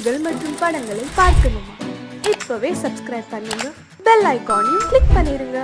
பாடல்கள் மற்றும் படங்களை பார்க்கணுமா? இப்பவே சப்ஸ்கிரைப் பண்ணுங்க, பெல் ஐகானையும் கிளிக் பண்ணிருங்க.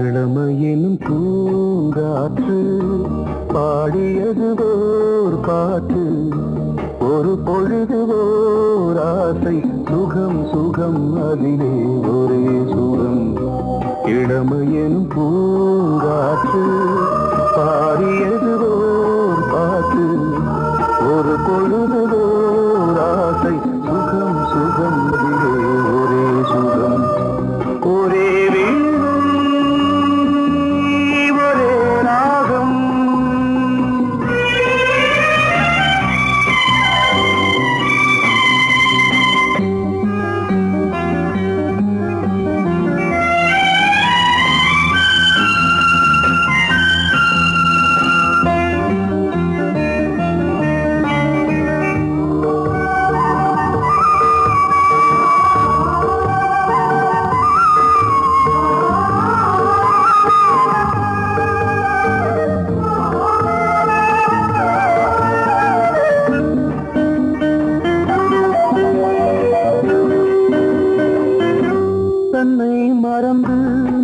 இளமையினும் பூங்காற்று பாடியது ஓர் பாட்டு, ஒரு பொழுது ஓர் ஆசை, சுகம் சுகம் அதிலே ஒரே சுகம். இளமையினும் பூங்காற்று பாடியது ஓர் பாட்டு, ஒரு பொழுது ஓர் ஆசை, சுகம் சுகம் அதிலே ஒரே சுகம். ஒரே தன்னை மறந்து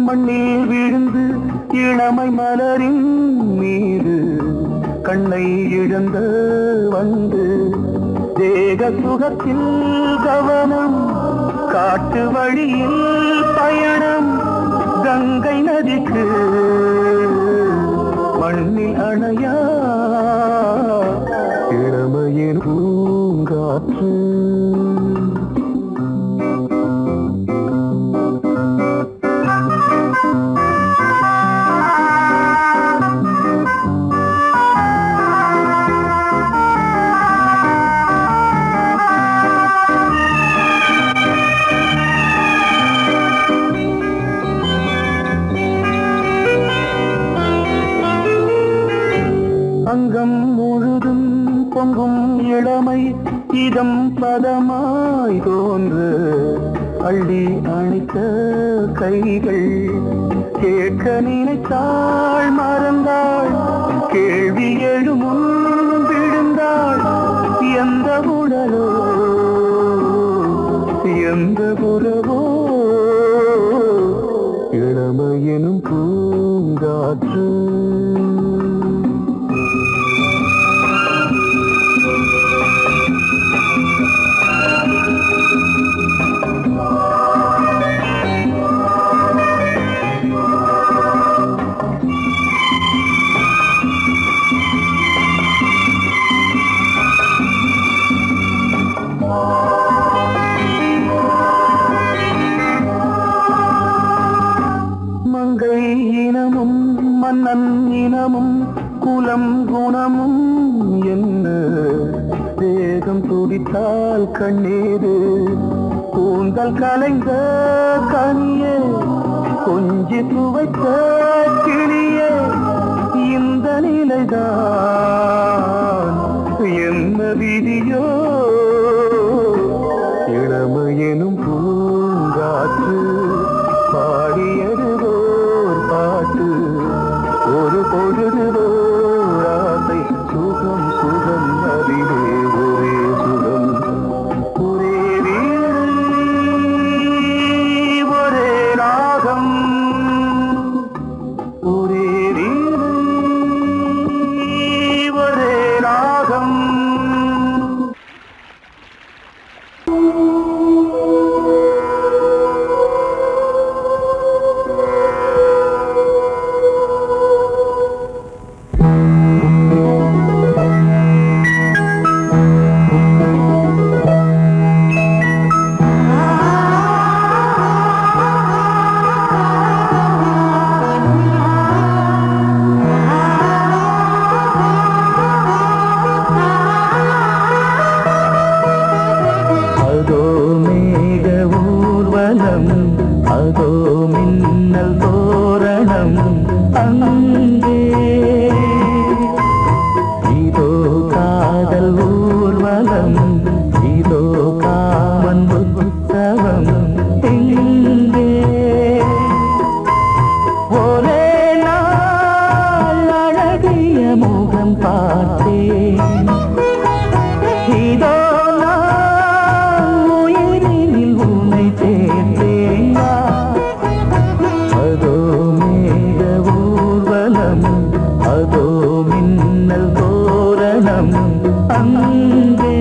மண்ணில் விழுந்து இளமை மலரின் மீது கண்ணை இழந்த வந்து தேக சுகத்தில் கவனம், காட்டு வழியில் பயணம், கங்கை நதிக்கு மண்ணில் அணையா இளமையின் பூங்காற்று. அங்கம் முழுதும் பொங்கும் இளமை, இதம் பதமாய் தோன்று அள்ளி அணைத்த கைகள், கேட்க நினைத்தாள் மறந்தாள், கேள்வி எழுமுன் விழுந்தாள். எந்த உடலோ எந்த புறவோ இளமையெனும் பூங்காற்று. மங்கை இனமும் மன்னன் இனமும் குலம் குணமும் என்ன, தேகம் துடித்தால் கண்ணீரு, கூந்தல் கலைந்த கனியே, கொஞ்சி துவைத்த கிளியே, இந்த நிலைதான் என்ன விதியோ. இளமையெனும் பூங்காற்று பாடியது ஓர் பாட்டு, ஒரு பொழுது ஓர் ஆசை, சுகம் சுகம் அதிலே ஒரே சுகம். ஒரே வீணை ஒரே ராகம், ஒரே வீணை ஒரே ராகம். உற்சவம் இங்கே. ஒரே நாள் அழகிய முகம் பார்த்தேன். இதோ நான் உயிரினில் உன்னை சேர்த்தேன். அதோ மேக ஊர்வலம், அதோ மின்னல் தோரணம் அங்கே.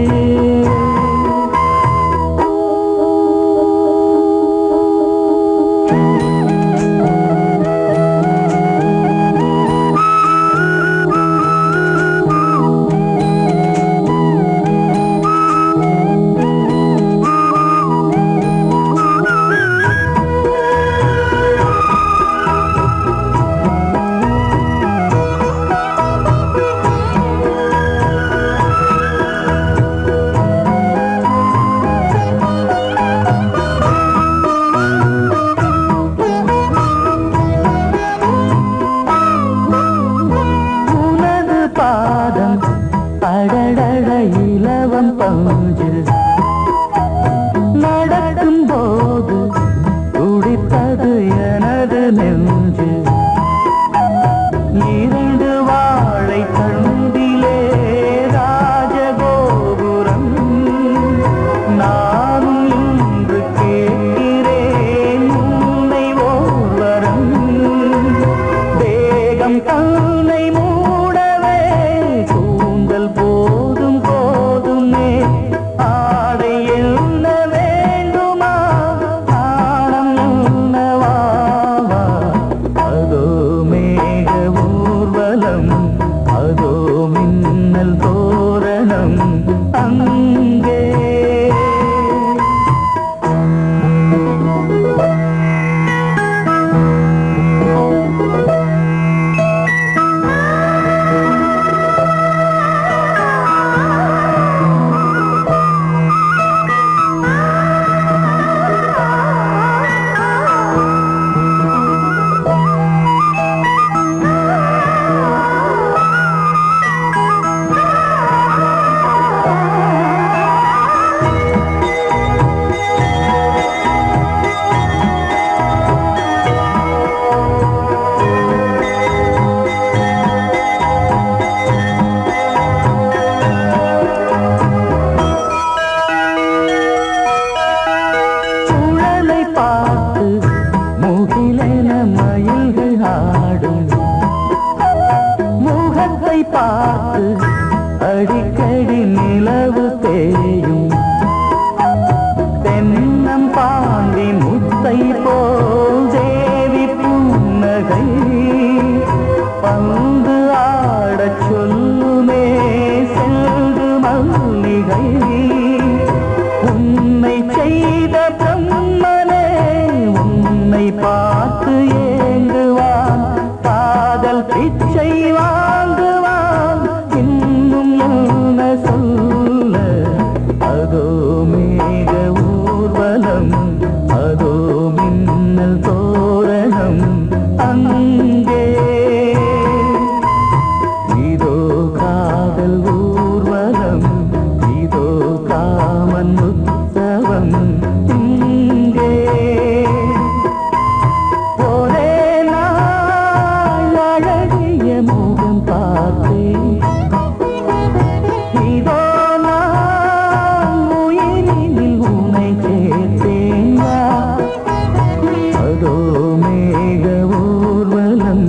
அடடட இலவம் பஞ்சு நடக்கும் போது துடிப்பது எனது நெஞ்சு. இரண்டு வாழை தண்டிலே ராஜகோபுரம். நானும் இன்று கேட்கிறேன் உன்னை ஓர்வரம். தேகம் தன்னை மூடவே கூந்தல் போதும் போதுமே. ஆடை என்ன வேண்டுமா, ஆடம் என்னவா? அதோ மேக ஊர்வலம், அதோ மின்னல் தோரணம் அங்கே. மயில்கள் ஆடும் முகத்தை பார்த்து அடிக்கடி நிலவு தேயும். தென்னம் பாண்டி முத்தை போல் தேவி புன்னகை பந்து ஆடச் சொல்லுமே செல்து மல்லிகை. உன்னை செய்த பிரம்மனே உன்னை பார்த்து ஏங்குவான். காதல் பிச்சை வாங்குவான். இன்னும் என்ன சொல்ல? அதோ மேக ஊர்வலம், அதோ மின்னல் தோரணம் அங்கே. இதோ காதல் ஊர்வலம், இதோ காமன் உற்சவம் இங்கே. ஒரே நாள் அழகிய முகம் பார்த்தேன். இதோ நான் உயிரினில் உன்னை சேர்த்தேன். அதோ மேக ஊர்வலம்,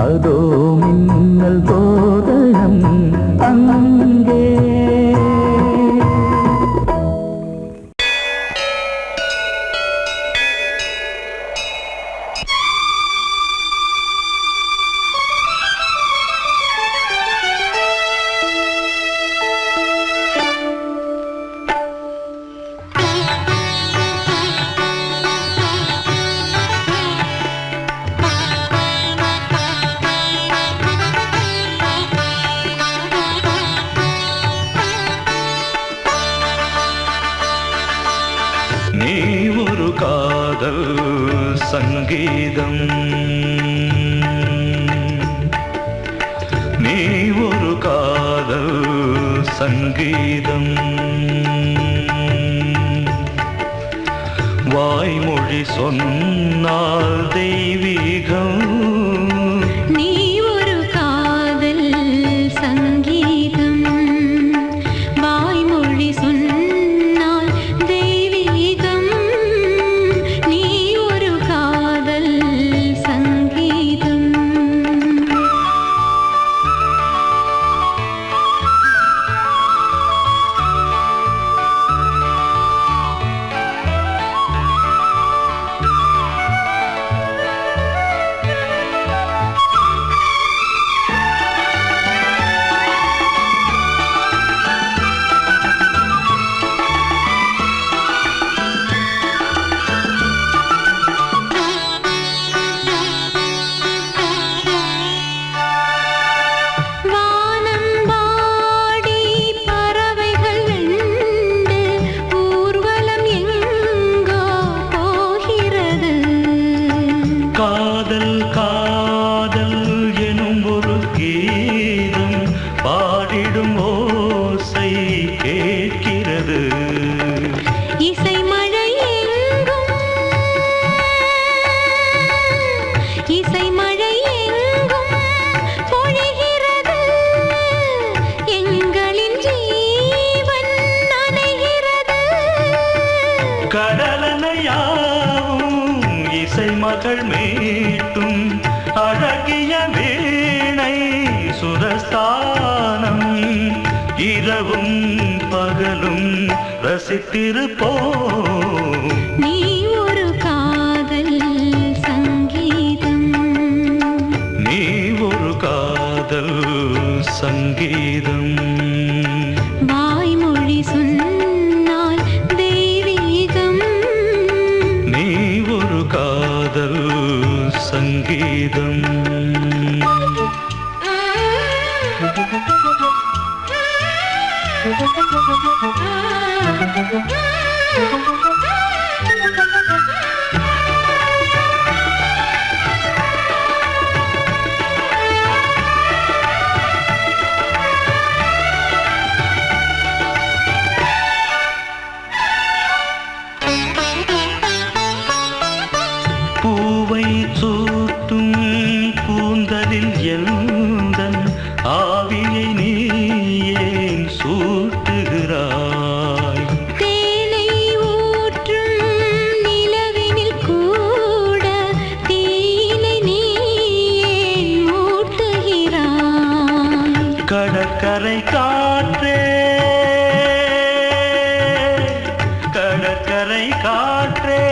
அதோ மின்னல் தோரணம் அங்கே. நீ ஒரு காதல் சங்கீதம், நீ ஒரு காதல் சங்கீதம். வாய்மொழி சொன்னால் தெய்வீகம். நீ ஒரு காதல் சங்கீதம். வாய்மொழி சொன்னால் தெய்வீகம். நீ ஒரு காதல் சங்கீதம். காதல் காதல் எனும் ஒரு கீதம் பாடிடும் ஓசை கேட்கிறது. இசை மழை எங்கும் இசை மழை எங்கும் பொழிகிறது. எங்களின் ஜீவன் நனைகிறது. கடலனையாவும் இசை மகள் மீட்டும் அழகிய வீணை சுரஸ்தானம். இரவும் பகலும் ரசித்திருப்போம். நீ ஒரு காதல் சங்கீதம். நீ ஒரு காதல் சங்கீதம். வாய்மொழி சொன்னால் தெய்வீகம். நீ ஒரு காதல் சங்கீதம். பூவை சூட்டும் கூந்தலில் எந்தன் ஆவியை நீ ஏன் சூட்டுகிறாய்? தேனை ஊற்றும் நிலவினில் கூட தீனை நீ ஏன் மூட்டுகிறாய்? கடற்கரை காற்றே கடற்கரை காற்றே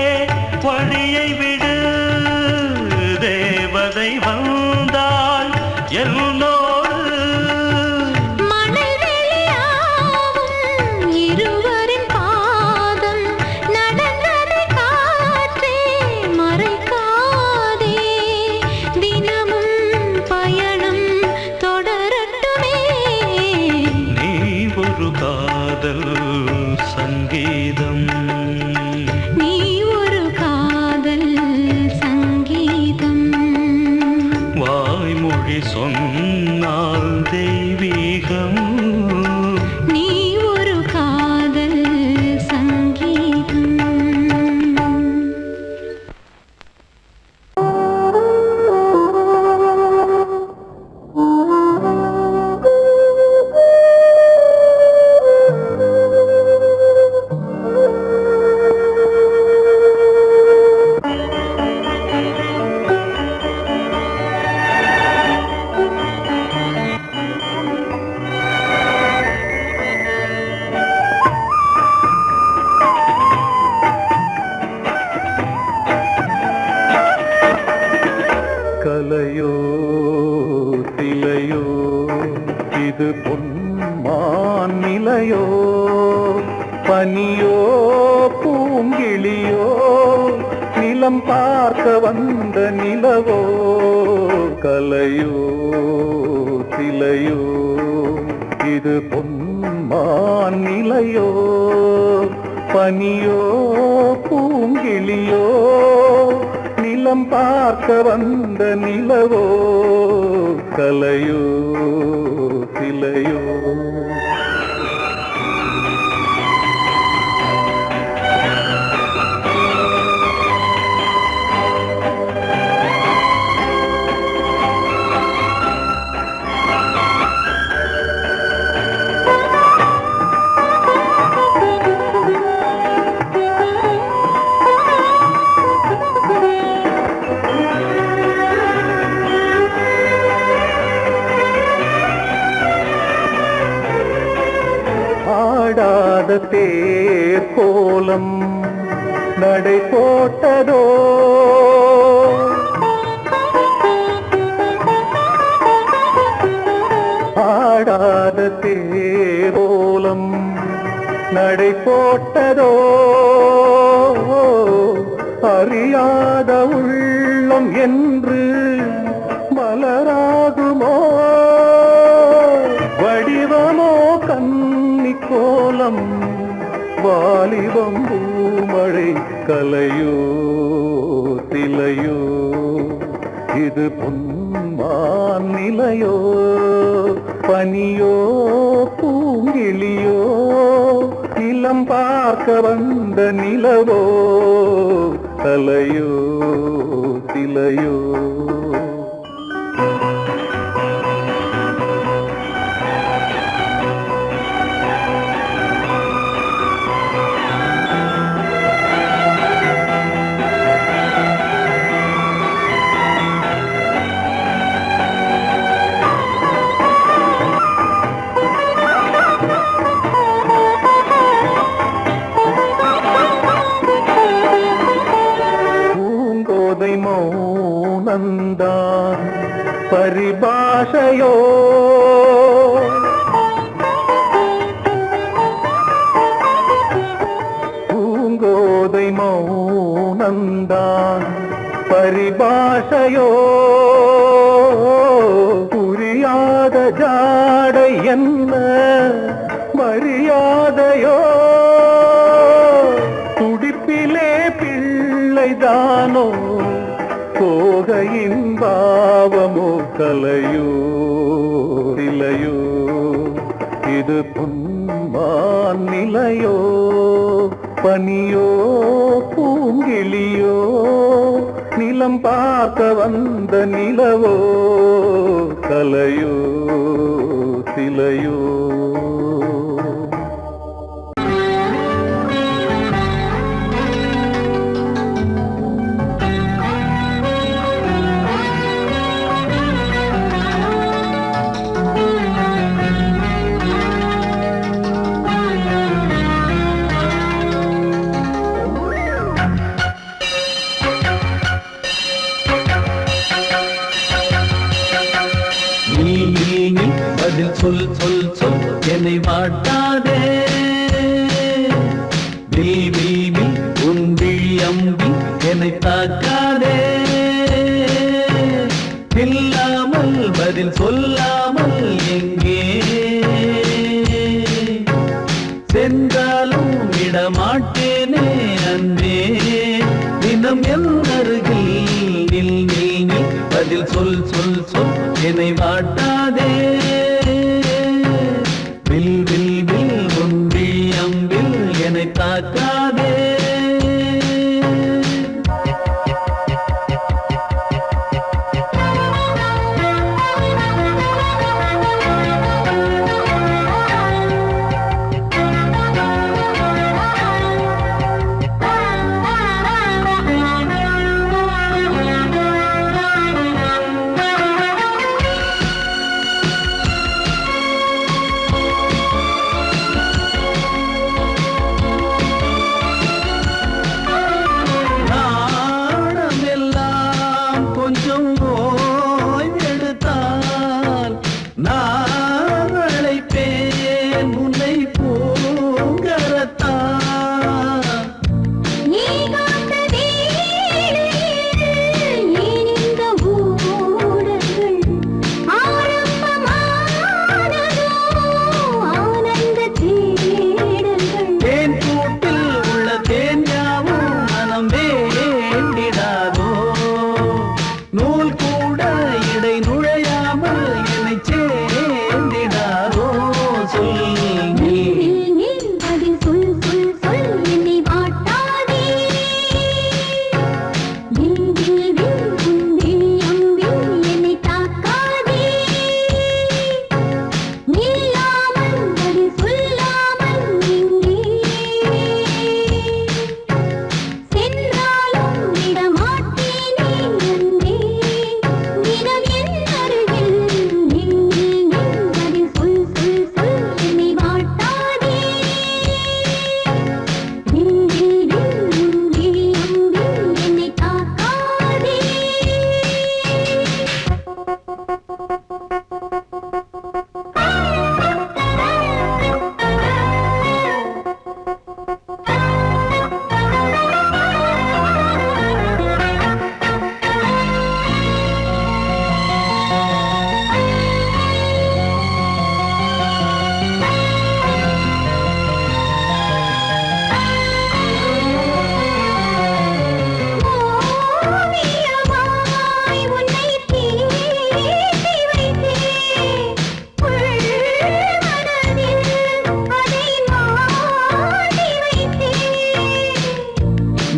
வழியை விடு. தேவதை வந்தால் என்னோடு மணல் வெளியாகும் இருவரின் பாதம் நடந்ததை காற்றே மறைக்காதே. தினமும் பயணம் தொடரட்டுமே. நீ ஒரு காதல் சங்கீதம். நீ ஒரு காதல் சங்கீதம். வாய்மொழி சொன்னால் தெய்வீகம். நீ ஒரு காதல் சங்கீதம். கலையோ சிலையோ இது பொன்மான் நிலையோ, பனியோ பூங்கிளியோ, நிலம் பார்க்க வந்த நிலவோ. கலையோ சிலையோ இது பொன்மான் நிலையோ, பனியோ பூங்கிளியோ, நிலம் பார்க்க வந்த நிலவோ. கலையோ சிலையோ தேர் கோலம் நடை போட்டதோ ஆடாத தேரோலம் நடை போட்டதோ அறியாத உள்ளம் என்று மலராகுமோ வடிவமோ கன்னி கோலம் வாலிபம் பூமழை கலையோ திலையோ இது பொன்மான் நிலையோ பனியோ பூங்கிளியோ நிலம் பார்க்க வந்த நிலவோ கலையோ திலையோ மௌனந்தான் பரிபாஷையோ பூங்கோதை மௌனந்தான் பரிபாஷையோ புரியாத ஜாடை என்ன மரியாதையோ துடிப்பிலே பிள்ளைதானோ கோகையின் பாவமோ கலையோ இலையோ இது பொன்மான் நிலையோ பனியோ பூங்கிளியோ நிலம் பார்க்க வந்த நிலவோ கலையோ சிலையோ பதில் சொல் சொல் சொல் என்னை வாட்டாதே தேவி உன் விழி அம்பி என்னை தாக்காதே இல்லாமல் பதில் சொல்லாமல் எங்கே சென்றாலும் விடமாட்டேனே அன்பே தினம் என் அருகில் நில் நில் நில் பதில் சொல் சொல் சொல் என்னை வாட்டாதே வில் வில் வில் ஒன்றி அம்பில் என்னை தாக்காதே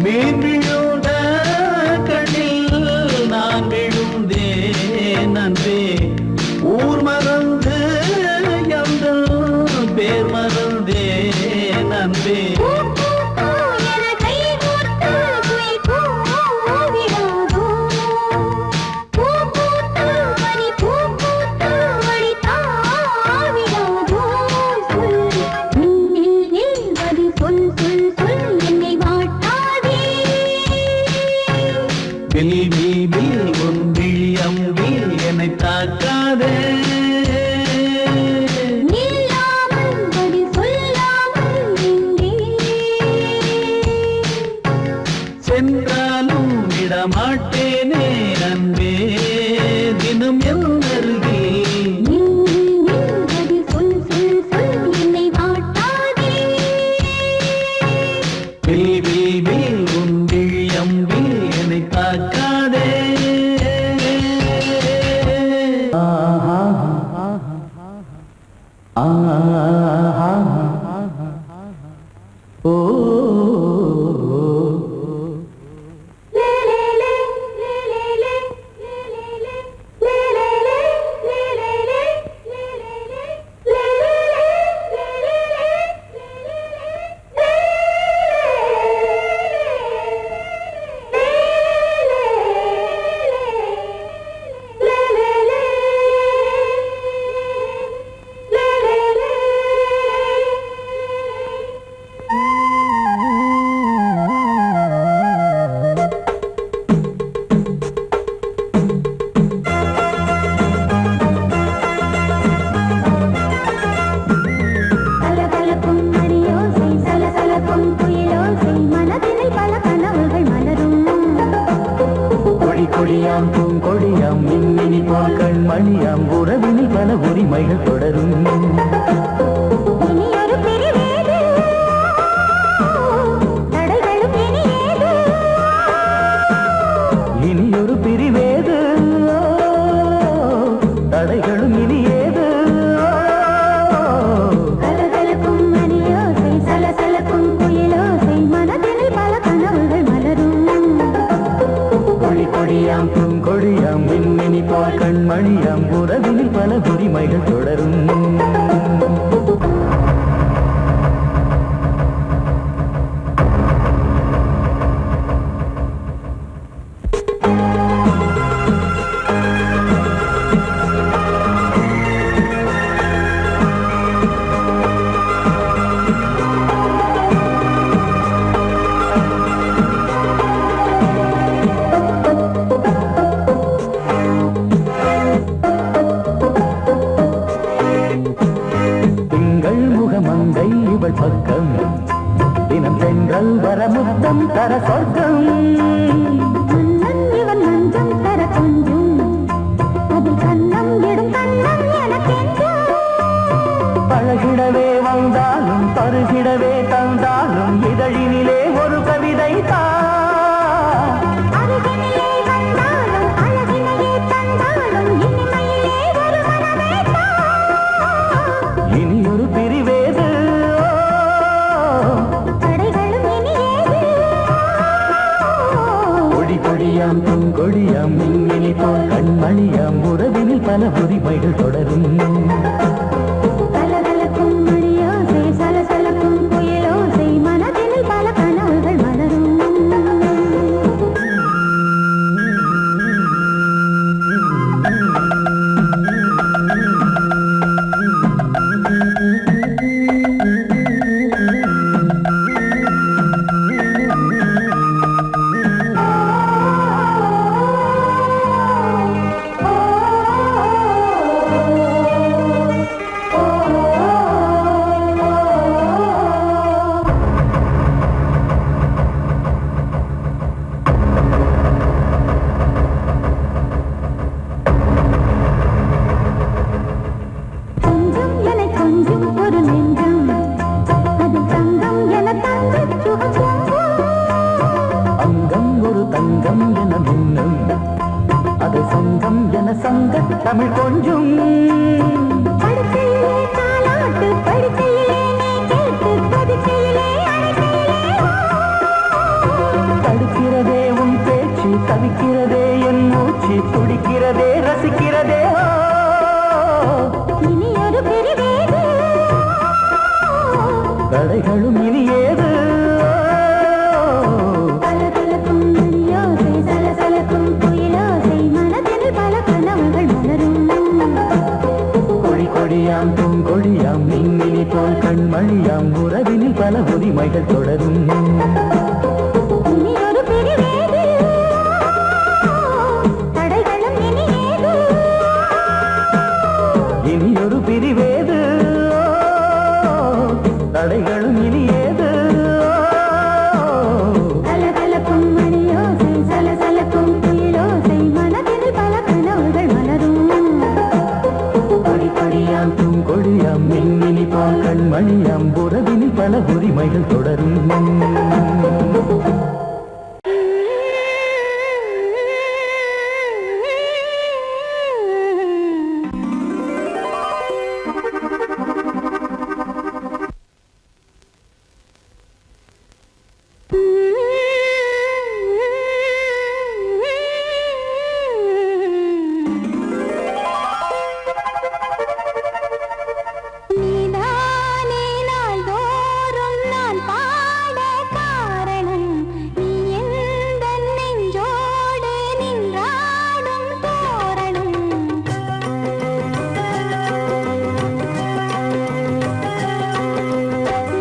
மீன் விழுந்த கண்ணில் நான் விழுந்தேன் அன்பே. ஊர் மறந்து எங்கள் பேர் மறந்தேன் அன்பே. என்னை தாக்காதே சென்றாலும் விடமாட்டேனே அன்பே தினம் என் அருகில். வில் வில் வில் உன் விழியம்பில் என்னை தாக்காதே. ஓ கொடியாம் பூங்கொடியாம் மின்மினி போல் கண்மணியாம் உறவினில் பல உரிமைகள் தொடரும். இனியொரு பிரிவேது தடைகளும் இனியேது. கொடியாம் பூங்கொடியாம் மின்மினி போல் கண்மணியாம் உறவினில் பல உரிமைகள் தொடரும். மங்கை இவள் பக்கம் தினம் சென்றல் வரமுத்தம் தர சொர்க்கம். இவன் நஞ்சம் தர கொஞ்சம் அதில் கண்ணம் இடும் கண்ணம் எனக்கென்றும். பழகிடவே வந்தாலும் பருகிடவே தந்தாலும் இதழினிலே ஒரு கவிதை தான். இனியொரு பிரிவேது கொடி கொடியாம் பூங்கொடியாம் மின்மினி போல் கண்மணியாம் உறவினில் பல உரிமைகள் தொடரும். கலகலக்கும் மணியோசை சலசலக்கும் புயலோசை மனதினில் பல கனவுகள் மலரும். தமிழ் கொஞ்சம் தவிக்கிறதே என் மூச்சு துடிக்கிறதே ரசிக்கிறதே இனி ஒரு பிரிவேது தடைகளும் இனி ஏது கலகலக்கும் மணியோசை சலசலக்கும் குயிலோசை மனதில் பல கனவுகள் மலரும் கொடி கொடியாம் பூங்கொடியாம் மின்மினி போல் கண்மணியாம் உறவினில் பல உரிமைகள் தொடரும் இனி ஒரு பிரிவேது தடைகளும் இனி ஏது இனி ஒரு பிரிவேது தடைகளும் இனி ஏது கலகலக்கும் மணியோசை சலசலக்கும் குயிலோசை மனதில் பல கனவுகள் மலரும் கொடி கொடியாம் பூங்கொடியாம் மின்மினி போல் கண்மணியாம் உறவினில் பல உரிமைகள் தொடரும் நீதானே நாள்தோறும் நான் பாட காரணம் நீ எந்தன் நெஞ்சோடு நின்றாடும் தோரணம்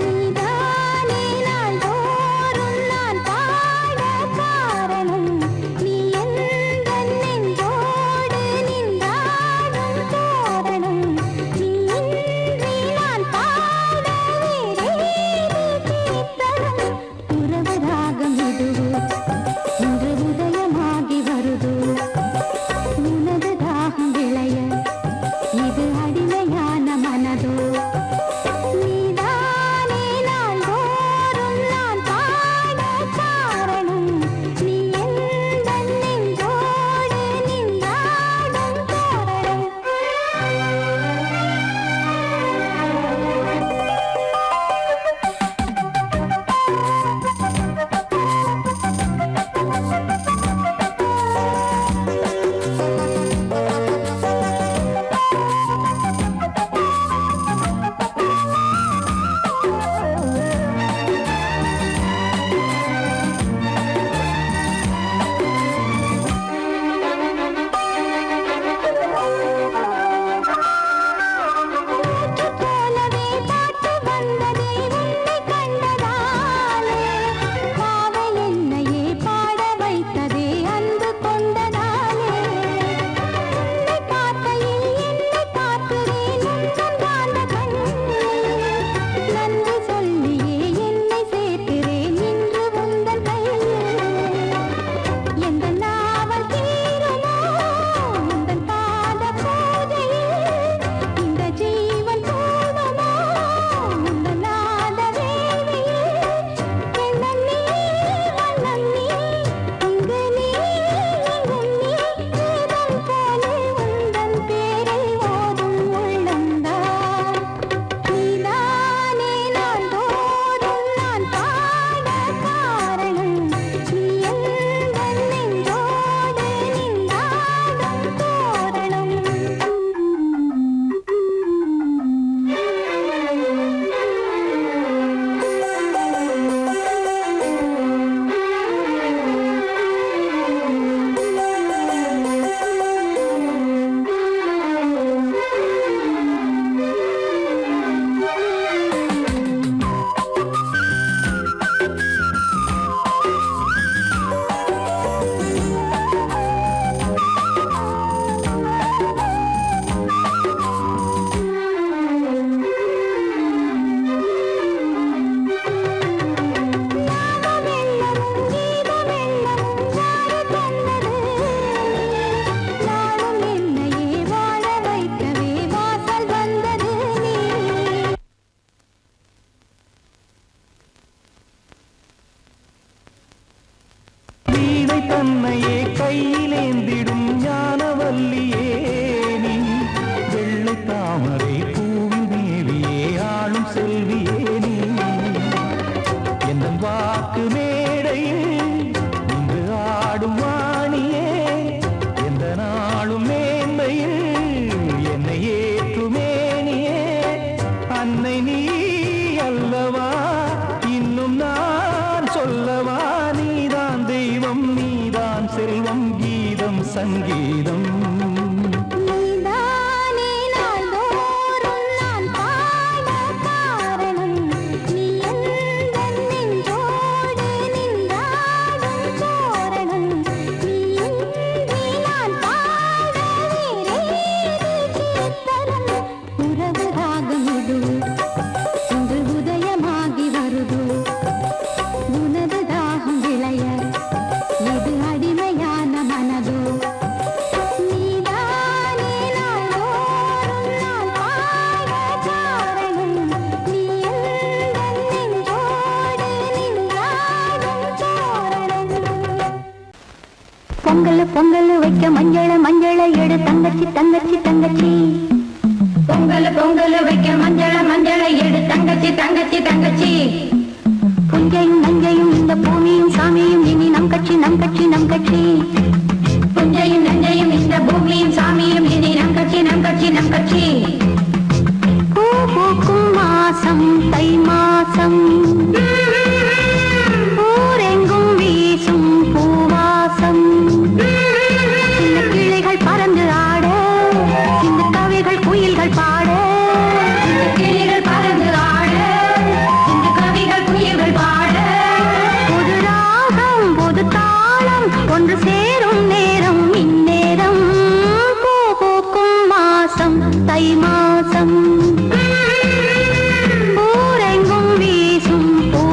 நீதானே நாள்தோறும் நான் பாட காரணம் நீ எந்தன் நெஞ்சோடு நின்றாடும் தோரணம் நீ இன்றி நான் பாட வேறேது கீர்த்தனம் உறவு ராகம் இதுவோ இன்று உதயமாகி வருதோ உனது தாகம் விளைய இது அடிமையான மனதோ நீதானே நாள்தோறும் நான் பாட காரணம் நீ எந்தன் நெஞ்சோடு நின்றாடும் தோரணம் போலவே பாட்டு வந்ததே உன்னை கண்டதாலே பாவை என்னையே பாட வைத்ததே அன்பு கொண்டதாலே உன்னை பார்க்கையில் என்னை பார்க்கிறேன் உந்தன் காந்த கண்ணில் நன்றி சொல்லியே என்னை சேர்க்கிறேன் இன்று உந்தன் கையில் எந்த நாவல் தீருமோ உந்தன் பாத பூஜையில் இந்த ஜீவன் போதுமோ உந்தன் நாத வேளையில் எண்ணம் நீ வண்ணம் நீ இங்கு நீ எங்கும் நீ வேதம் போலே உந்தன் பேரை ஓதும் உள்ளம்தான் நீதானே நாள்தோறும் நான் பாட காரணம் நீ எந்தன் நெஞ்சோடு நின்றாடும் தோரணம் நாதமெல்லமும் கீதமெல்லமும் யாரு தந்தது நாளும் என்னையே வாழ வைக்கவே வாசல் வந்தது நீ வீணை தன்னையே கையிலேந்திடும் ஞானவல்லியே நீ வெள்ளை தாமரை பூவின் தேவியே ஆளும் செல்வியே நீ என் வாக்கு மேடையில் இன்று ஆடும் தெய்வம் நீதான் செல்வம் கீதம் சங்கீதம் நீதானே நாள்தோறும் நான் பாட காரணம் நீ எந்தன் நெஞ்சோடு நின்றாடும் தோரணம் நீ இன்றி நான் பாட வேறேது கீர்த்தனம் உறவு ராகம் இது இன்று உதயமாகி வருது உனது தாகம் விளைய இது அடிமையான மனதோ நீதானே நாள்தோறும் நான் பாட காரணம் நீ எந்தன் நெஞ்சோடு நின்றாடும் தோரணம் பொங்கல் பொங்கல் வைக்க மஞ்சள மஞ்சள எடு தங்கச்சி தங்கச்சி தங்கச்சி பொங்கல் பொங்கல் வைக்க மஞ்சள மஞ்சள எடு தங்கச்சி தங்கச்சி தங்கச்சி புஞ்சையும் நஞ்சையும் இந்த பூமியும் சாமியும் இனி நம் கட்சி நம் கட்சி நம் கட்சி புஞ்சையும் நஞ்சையும் இந்த பூமியும் சாமியும் இனி நம் கட்சி நம் கட்சி நம் கட்சி பூ பூக்கும் மாசம் தை மாசம் ஊரெங்கும் வீசும் பூவாசம் சின்ன கிளிகள் பறந்து ஆட சின்ன கவிகள் குயில்கள் பாட சின்ன கிளிகள் பறந்து ஆட சின்ன கவிகள் குயில்கள் பாட புது ராகம் புது தாளம் ஒன்று சேரும் நேரம் இந்நேரம் பூ பூக்கும் மாசம் தை மாசம் ஊரெங்கும் வீசும் பூ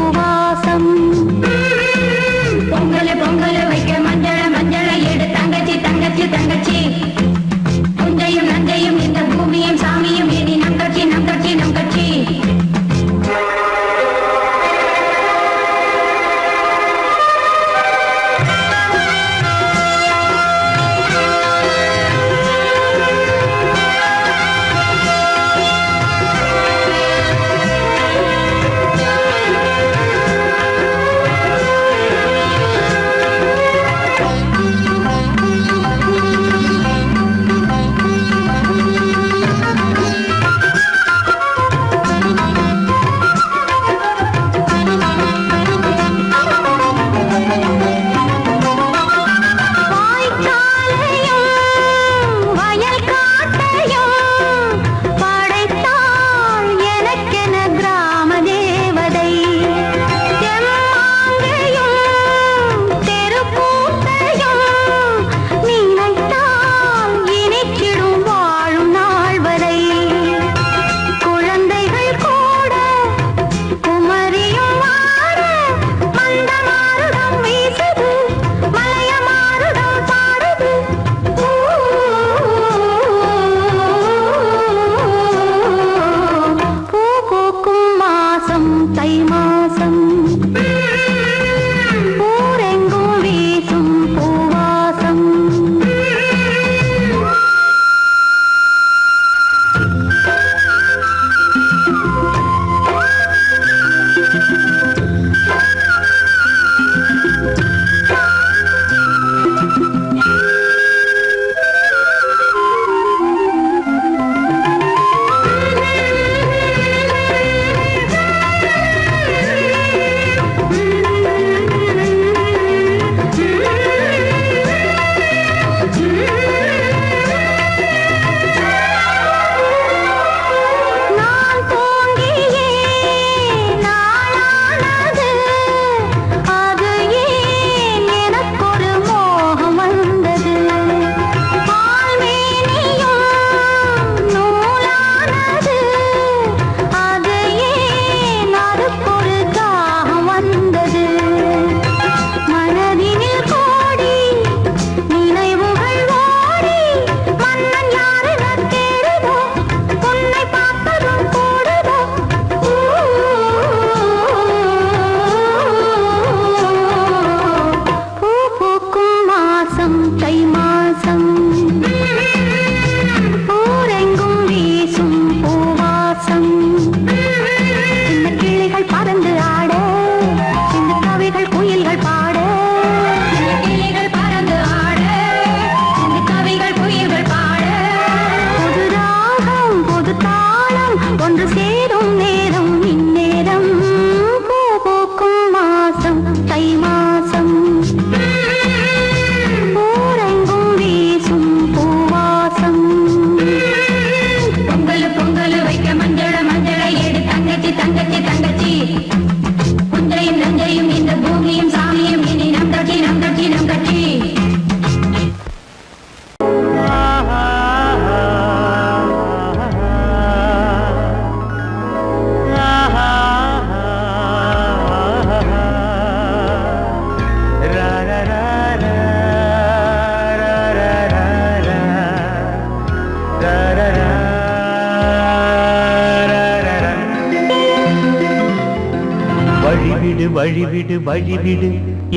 வழிவிடு வழிவிடு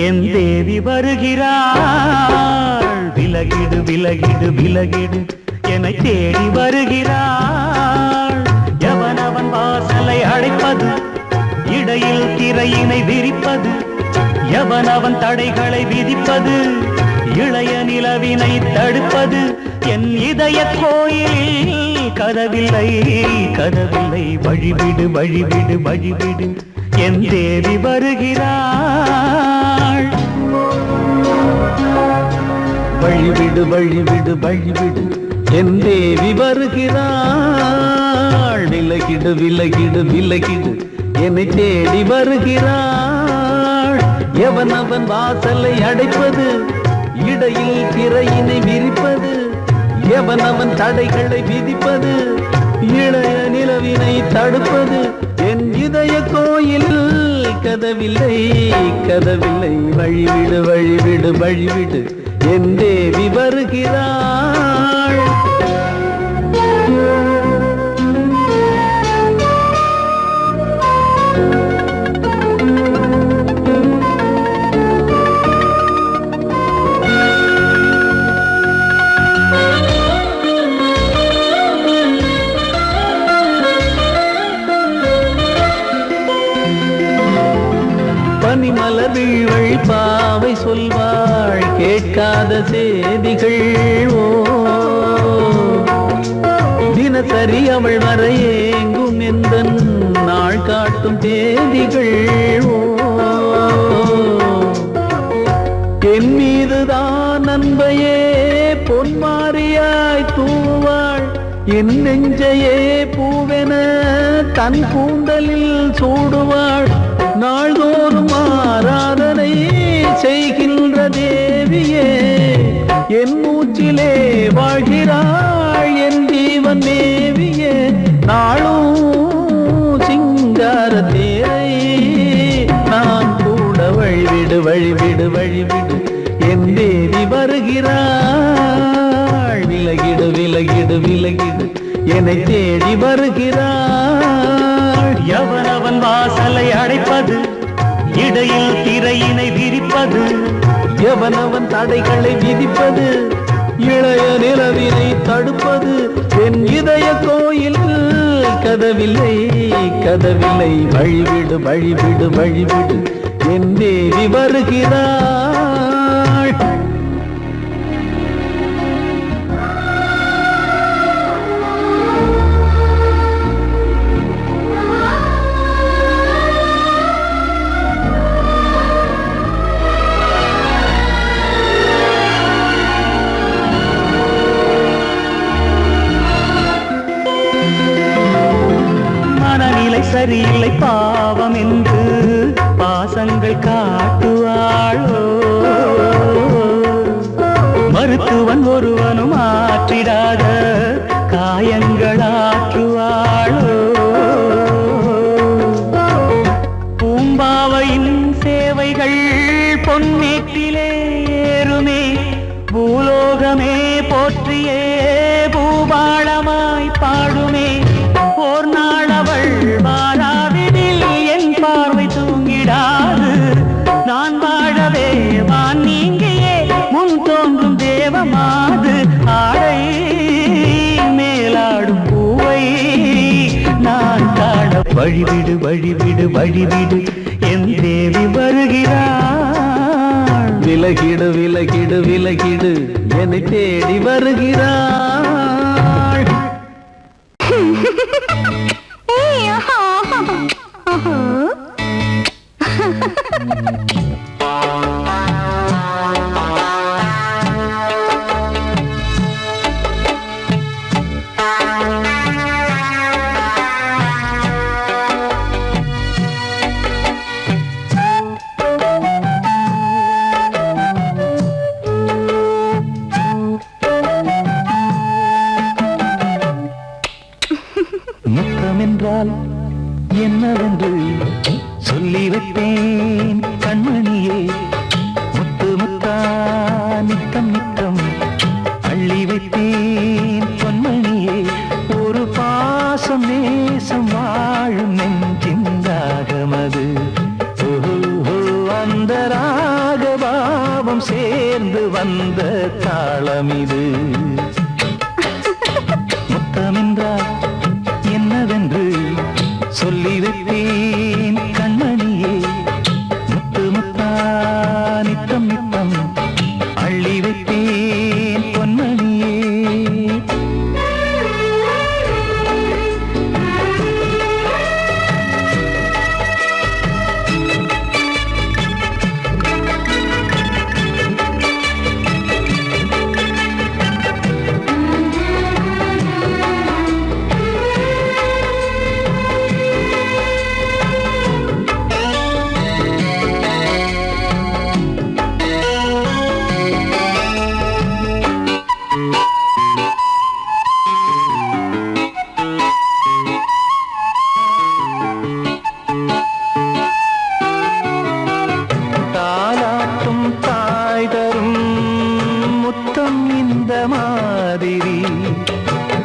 என் தேவி வருகிறாள் விலகிடு விலகிடு விலகிடு என்னை தேடி வருகிறாள் எவனவன் வாசலை அடைப்பது இடையில் திரையினை விரிப்பது எவனவன் தடைகளை விதிப்பது இளைய நிலவினை தடுப்பது என் இதய கோயில் கதவில்லை கதவில்லை வழிவிடு வழிவிடு வழிவிடு என் தேவி வருகிறாள் வழிவிடு வழிவிடு வழிவிடு என் தேவி வருகிறாள் விலகிடு விலகிடு விலகிடு என்னை தேடி வருகிறாள் எவனவன் வாசலை அடைப்பது இடையில் திரையினை விரிப்பது எவனவன் தடைகளை விதிப்பது இளைய நிலவினை தடுப்பது என் இதய கோயில் கதவில்லை கதவில்லை வழிவிடு வழிவிடு வழிவிடு என் தேவி வருகிறாள் பனிமலர் வீழ்வழி பாவை சொல்வாள் கேட்காத செய்திகள் ஓ தினசரி அவள் வர ஏங்கும் எந்த நாள் காட்டும் தேதிகள் ஓ என் மீதுதான் அன்பையே பொன்மாரியாய் தூவாள் என் நெஞ்சையே பூவென தன் கூந்தலில் சூடுவாள் நாள்தோறும் ஆராதனை செய்கின்ற தேவியே என் மூச்சிலே வாழ்கிறாள் என் ஜீவன் தேவியே நாளும் சிங்கார தேரை நான் கூட வழிவிடு வழிவிடு வழிவிடு என் தேவி வருகிறாள் விலகிடு விலகிடு விலகிடு என்னை தேடி வருகிறாள் எவனவன் வாசலை அடைப்பது இடையில் திரையினை விரிப்பது எவனவன் தடைகளை விதிப்பது இளைய நிலவினை தடுப்பது என் இதய கோயில் கதவில்லை கதவில்லை வழிவிடு வழிவிடு வழிவிடு என் தேவி வருகிறாள் சரியில்லை பாவம் என்று பாசங்கள் காட்டுவாளோ மருத்துவன் ஒருவனும் ஆற்றிடாத காயங்கள் ஆற்றுவாளோ பூம்பாவையின் சேவைகள் பொன்னேற்றிலே ஏறுமே பூலோகமே போற்றியே பூபாளமாய் பாடுமே ஓர் நாள் அவள் வாராவிடில் என் பார்வை தூங்கிடாது நான் வாழவே வான் நீங்கியே முன் தோன்றும் தேவமாது ஆடை மேலாடும் பூவை நான் காண வழிவிடு வழிவிடு வழிவிடு என் தேவி வருகிறாள் விலகிடு விலகிடு விலகிடு என்னை தேடி வருகிறாள் முத்தமென்றால் என்னவென்று சொல்லி வைத்தேன் கண்மணியே முத்து முத்தா நித்தம் நித்தம் அள்ளி வைத்தேன் பொன்மணியே ஒரு பாசம் நேசம் வாழும் நெஞ்சின் தாகமது ஓ பாவம் சேர்ந்து வந்த தாளம் இது. முத்தமென்றால் என்னவென்று சொல்லி வைத்தேன் கண்மணியே. முத்து முத்தா நித்தம் நித்தம் அள்ளி வைத்தேன் பொன்மணியே. தாலாட்டும் தாய் தரும் முத்தம் இந்த மாதிரி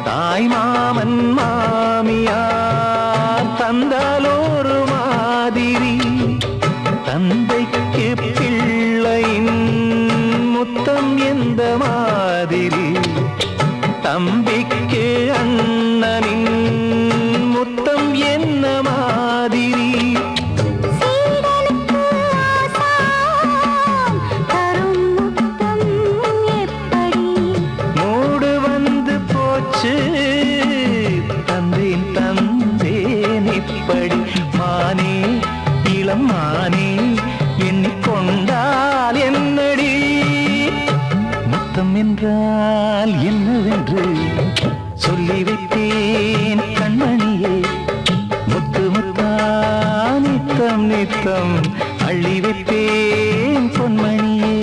தாய் மாமன் மாமியார் தந்தாலோரு மாதிரி. தந்தைக்கு பிள்ளையின் முத்தம் எந்த மாதிரி தம்பிக்கு அண்ணனின் முத்தம் என்ன மாதிரி. சீடனுக்கு ஆசான் தரும் முத்தம் எப்படி? மூடு வந்து போச்சு தந்தேன் தந்தேன் இப்படி. மானே இளம் மானே எண்ணிக்கொண்டால் என்னடி. முத்தம் என்றால் என்னவென்று சொல்லி வைத்தேன் கண்மணியே. முத்து முத்தா நித்தம் நித்தம் அள்ளி வைத்தேன் பொன்மணியே.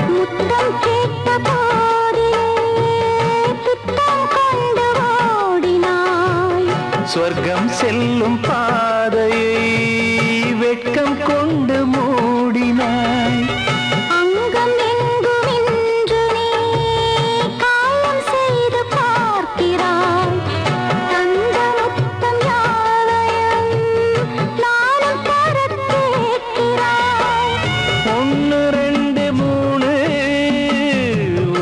முத்தம் கேட்ட போதிலே துத்தம் கொண்டு ஓடினாய். சொர்க்கம் செல்லும் பாதையை வெட்கம் கொண்டு மூடினாய். அங்கம் எங்கும் இன்று நீ காயம் செய்து பார்க்கிறாய். தந்த முத்தம் யாவையும் நானும் தரக் கேட்கிறாய். 1 2 3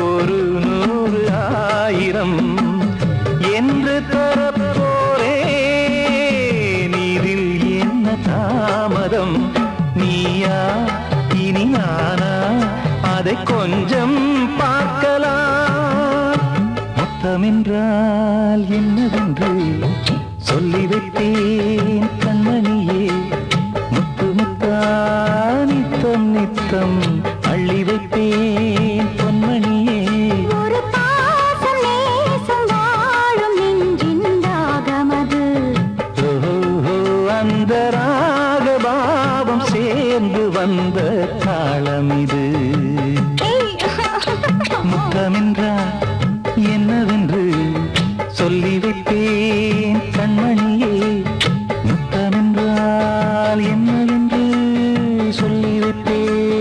ஒரு 100 1000 என்று தரப்போரேன். இதில் என்ன தாமதம்? நீயா இனி நானா அதை கொஞ்சம் பார்க்கலாம். முத்தமென்றால் என்னவென்று சொல்லி வைத்தேன் கண்மணியே. முத்து முத்தா நித்தம் நித்தம் அள்ளி வைத்தேன் பொன்மணியே. ஒரு பாசம் நேசம் வாழும் நெஞ்சின் ராகமது. ஓஹோ, அந்த ராக பாவம் சேர்ந்து வந்த தாளம் இது. முத்தமென்றால் என்னவென்று சொல்லி வைத்தேன் கண்மணியே. முத்தமென்றால் என்னவென்று சொல்லி வைத்தேன்